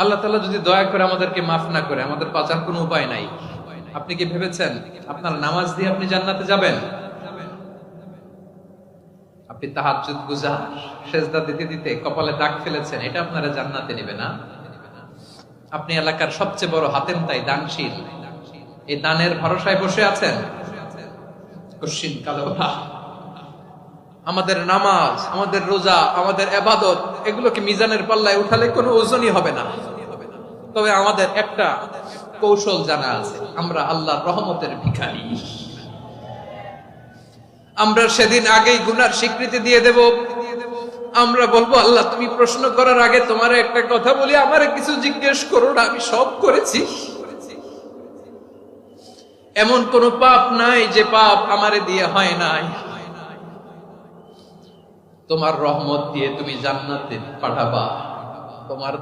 আল্লাহ তাআলা যদি দয়া করে আমাদেরকে মাফ না করে, আমাদের বাঁচার কোনো উপায় নাই। আপনি কি ভেবেছেন আপনার নামাজ দিয়ে আপনি জান্নাতে যাবেন? আপনি তাহাজ্জুদ গুজার, সেজদা দিতে দিতে কপালে দাগ ফেলেছেন, এটা আপনারা জান্নাতে নেবে না। আপনি এলাকার সবচেয়ে বড় হাতেম তাই দানশীল, এই দানের ভরসায় বসে আছেন। কশিন কালো আমাদের নামাজ, আমাদের রোজা, আমাদের ইবাদত, এগুলোকে মিজানের পাল্লায় উঠালে কোনো ওজনই হবে না। তবে আমাদের একটা কৌশল জানা আছে, আমরা আল্লাহর রহমতের ভিখারি। আমরা সেদিন আগেই গুনার স্বীকৃতি দিয়ে দেব। আমরা বলবো, আল্লাহ তুমি প্রশ্ন করার আগে তোমার একটা কথা বলি, আমারে কিছু জিজ্ঞেস করো না, আমি সব করেছি। এমন কোন পাপ নাই যে পাপ আমারে দিয়ে হয় নাই। তোমার রহমত দিয়ে তুমি জান্নাতে পাঠাবা। তোমার